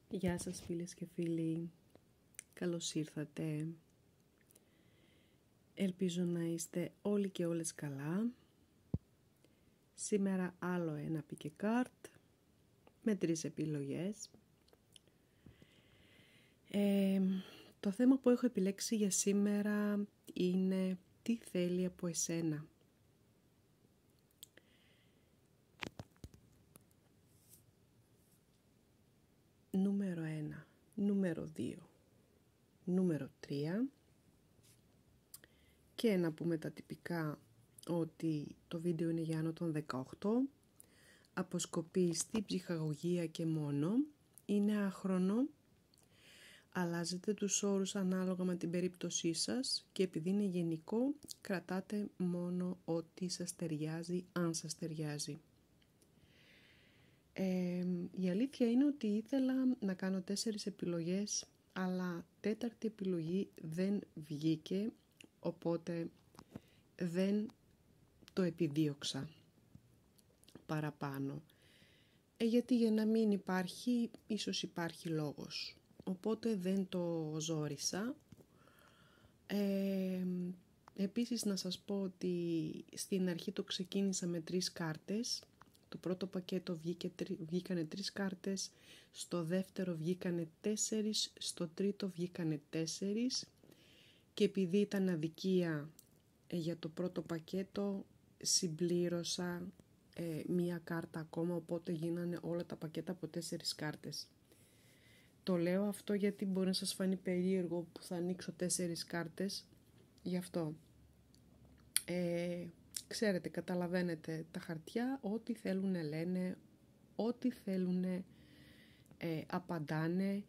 Γεια σας φίλες και φίλοι, καλώς ήρθατε. Ελπίζω να είστε όλοι και όλες καλά. Σήμερα άλλο ένα pick a card με 3 επιλογές. Το θέμα που έχω επιλέξει για σήμερα είναι τι θέλει από εσένα. Νούμερο 1, νούμερο 2, νούμερο 3 και να πούμε τα τυπικά ότι το βίντεο είναι για άνω των 18, αποσκοπεί στην ψυχαγωγία και μόνο, είναι άχρονο, αλλάζετε τους όρους ανάλογα με την περίπτωσή σας και επειδή είναι γενικό κρατάτε μόνο ό,τι σας ταιριάζει, αν σας ταιριάζει. Η αλήθεια είναι ότι ήθελα να κάνω 4 επιλογές, αλλά 4η επιλογή δεν βγήκε, οπότε δεν το επιδίωξα παραπάνω. Γιατί για να μην υπάρχει, ίσως υπάρχει λόγος. Οπότε δεν το ζόρισα. Επίσης να σας πω ότι στην αρχή το ξεκίνησα με 3 κάρτες. Το πρώτο πακέτο βγήκανε 3 κάρτες, στο δεύτερο βγήκανε 4, στο τρίτο βγήκανε 4 και επειδή ήταν αδικία για το πρώτο πακέτο συμπλήρωσα μία κάρτα ακόμα, οπότε γίνανε όλα τα πακέτα από 4 κάρτες. Το λέω αυτό γιατί μπορεί να σας φανεί περίεργο που θα ανοίξω 4 κάρτες, γι' αυτό. Ξέρετε, καταλαβαίνετε, τα χαρτιά ό,τι θέλουν λένε, ό,τι θέλουν απαντάνε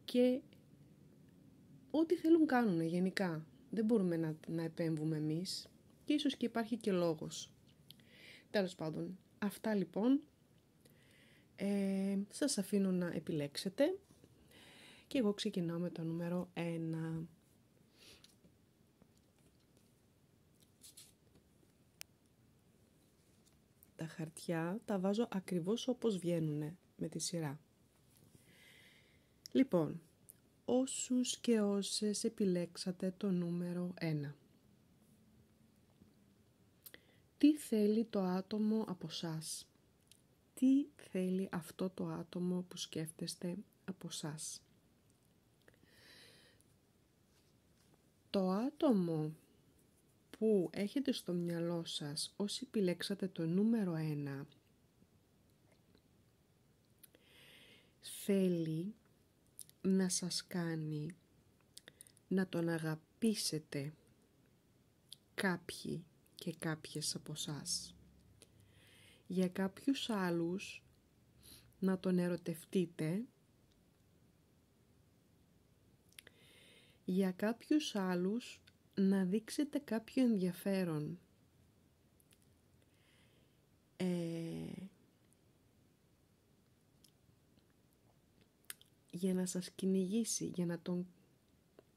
και ό,τι θέλουν κάνουν γενικά. Δεν μπορούμε να επέμβουμε εμείς και ίσως και υπάρχει και λόγος. Τέλος πάντων, αυτά λοιπόν, σας αφήνω να επιλέξετε και εγώ ξεκινάω με το νούμερο 1. Τα χαρτιά τα βάζω ακριβώς όπως βγαίνουν με τη σειρά. Λοιπόν, όσους και όσες επιλέξατε το νούμερο 1. Τι θέλει το άτομο από σας? Τι θέλει αυτό το άτομο που σκέφτεστε από σας? Το άτομο που έχετε στο μυαλό σας όσοι επιλέξατε το νούμερο 1 θέλει να σας κάνει να τον αγαπήσετε κάποιοι και κάποιες από σας. Για κάποιους άλλους να τον ερωτευτείτε, για κάποιους άλλους να δείξετε κάποιο ενδιαφέρον. Για να σας κυνηγήσει,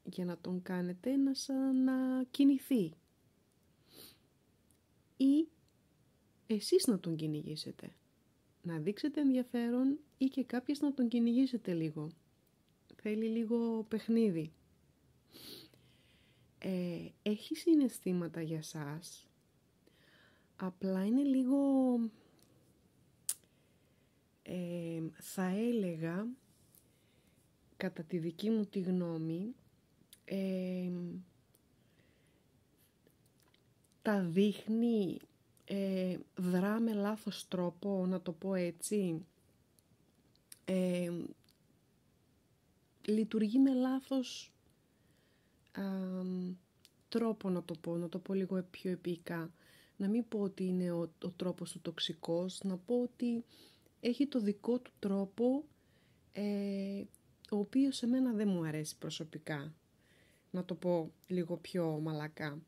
για να τον κάνετε να κινηθεί. Ή εσείς να τον κυνηγήσετε. Να δείξετε ενδιαφέρον ή και κάποιες να τον κυνηγήσετε λίγο. Θέλει λίγο παιχνίδι. Έχει συναισθήματα για σας. Απλά είναι λίγο, θα έλεγα, κατά τη δική μου τη γνώμη, τα δείχνει, δρά με λάθος τρόπο, να το πω έτσι, λειτουργεί με λάθος τρόπο, να το πω λίγο πιο επικά. Να μην πω ότι είναι ο τρόπος του τοξικός, να πω ότι έχει το δικό του τρόπο, ο οποίος σε μένα δεν μου αρέσει προσωπικά. Να το πω λίγο πιο μαλακά.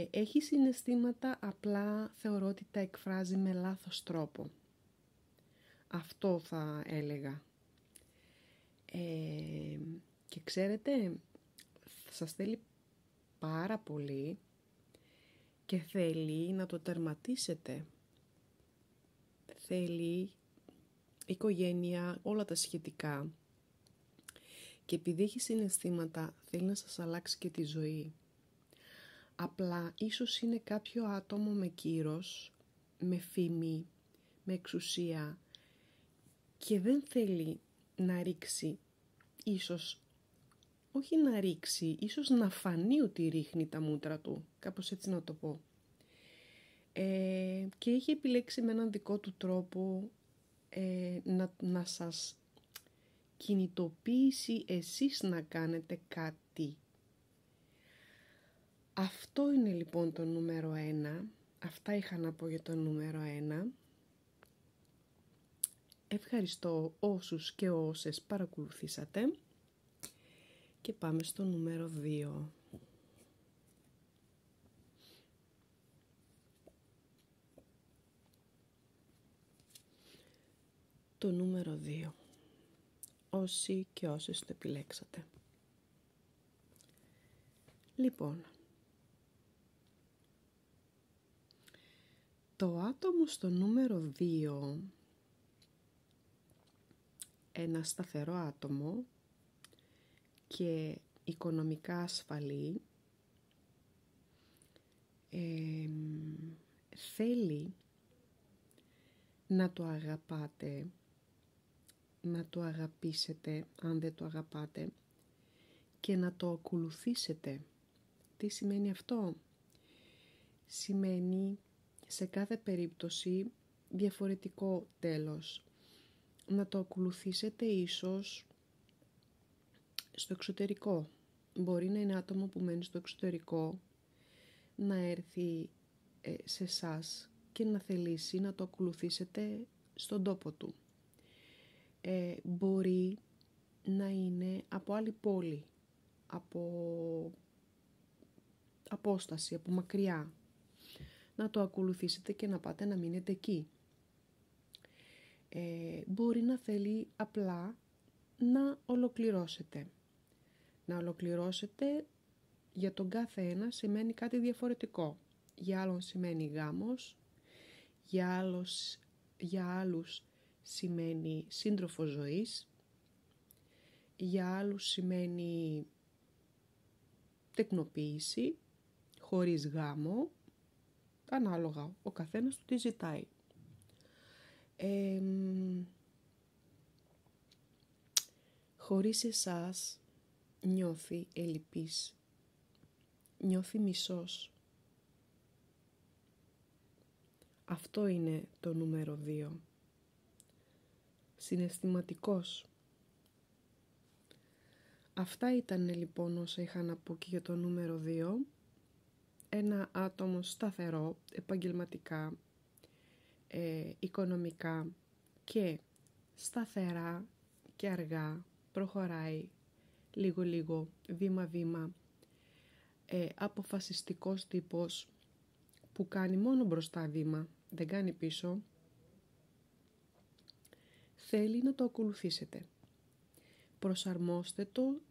Έχει συναισθήματα, απλά θεωρώ ότι τα εκφράζει με λάθος τρόπο. Αυτό θα έλεγα. Και ξέρετε, σας θέλει πάρα πολύ και θέλει να το τερματίσετε. Θέλει οικογένεια, όλα τα σχετικά. Και επειδή έχει συναισθήματα, θέλει να σας αλλάξει και τη ζωή. Απλά ίσως είναι κάποιο άτομο με κύρος, με φήμη, με εξουσία και δεν θέλει να ρίξει, ίσως, όχι να ρίξει, ίσως να φανεί ότι ρίχνει τα μούτρα του, κάπως έτσι να το πω. Και έχει επιλέξει με έναν δικό του τρόπο να σας κινητοποιήσει εσείς να κάνετε κάτι. Αυτό είναι λοιπόν το νούμερο 1. Αυτά είχα να πω για το νούμερο 1. Ευχαριστώ όσους και όσες παρακολουθήσατε. Και πάμε στο νούμερο 2. Το νούμερο 2. Όσοι και όσες το επιλέξατε. Λοιπόν, το άτομο στο νούμερο 2, ένα σταθερό άτομο και οικονομικά ασφαλή, θέλει να το αγαπάτε, να το αγαπήσετε αν δεν το αγαπάτε και να το ακολουθήσετε. Τι σημαίνει αυτό? Σημαίνει σε κάθε περίπτωση διαφορετικό τέλος. Να το ακολουθήσετε ίσως στο εξωτερικό. Μπορεί να είναι άτομο που μένει στο εξωτερικό, να έρθει σε εσάς και να θελήσει να το ακολουθήσετε στον τόπο του. Μπορεί να είναι από άλλη πόλη, από απόσταση, από μακριά. Να το ακολουθήσετε και να πάτε να μείνετε εκεί. Μπορεί να θέλει απλά να ολοκληρώσετε. Να ολοκληρώσετε για τον κάθε ένα σημαίνει κάτι διαφορετικό. Για άλλον σημαίνει γάμος, για άλλους σημαίνει σύντροφο ζωής, για άλλους σημαίνει τεκνοποίηση, χωρίς γάμο, ανάλογα ο καθένας του τι ζητάει. Χωρίς εσάς νιώθει ελλειπής, νιώθει μισός. Αυτό είναι το νούμερο 2. Συναισθηματικός. Αυτά ήταν λοιπόν όσα είχα να πω και για το νούμερο 2. Ένα άτομο σταθερό, επαγγελματικά, οικονομικά και σταθερά και αργά προχωράει λίγο-λίγο, βήμα-βήμα, αποφασιστικός τύπος που κάνει μόνο μπροστά βήμα, δεν κάνει πίσω. Θέλει να το ακολουθήσετε. Προσαρμόστε το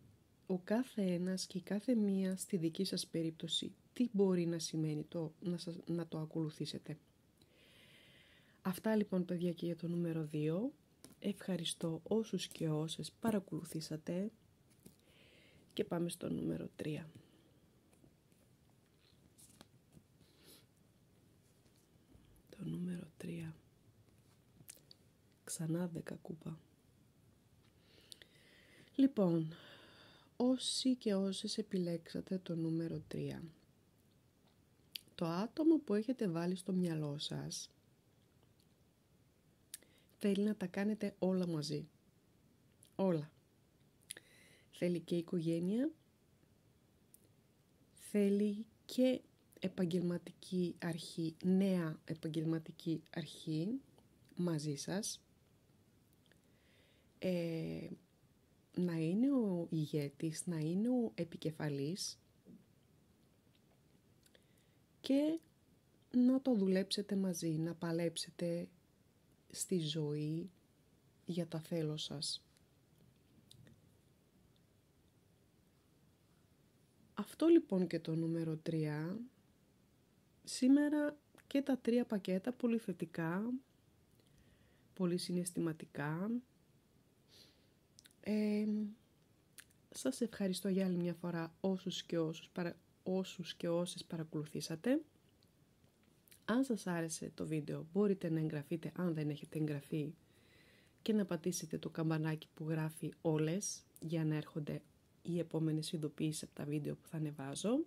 ο κάθε ένας και η κάθε μία στη δική σας περίπτωση. Τι μπορεί να σημαίνει να το ακολουθήσετε. Αυτά λοιπόν παιδιά και για το νούμερο 2. Ευχαριστώ όσους και όσες παρακολουθήσατε και πάμε στο νούμερο 3. Το νούμερο 3. Ξανά 10 κούπα. Λοιπόν, όσοι και όσες επιλέξατε το νούμερο 3, το άτομο που έχετε βάλει στο μυαλό σας θέλει να τα κάνετε όλα μαζί. Όλα. Θέλει και οικογένεια, θέλει και επαγγελματική αρχή, νέα επαγγελματική αρχή μαζί σας, να είναι ο ηγέτης, να είναι ο επικεφαλής και να το δουλέψετε μαζί, να παλέψετε στη ζωή για τα θέλω σας. Αυτό λοιπόν και το νούμερο 3. Σήμερα και τα 3 πακέτα πολύ θετικά. πολύ συναισθηματικά. Σας ευχαριστώ για άλλη μια φορά όσους και όσες παρακολουθήσατε. Αν σας άρεσε το βίντεο μπορείτε να εγγραφείτε αν δεν έχετε εγγραφεί και να πατήσετε το καμπανάκι που γράφει όλες για να έρχονται οι επόμενες ειδοποιήσεις από τα βίντεο που θα ανεβάζω.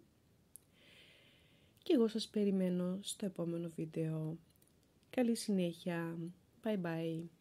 Και εγώ σας περιμένω στο επόμενο βίντεο. Καλή συνέχεια. Bye bye.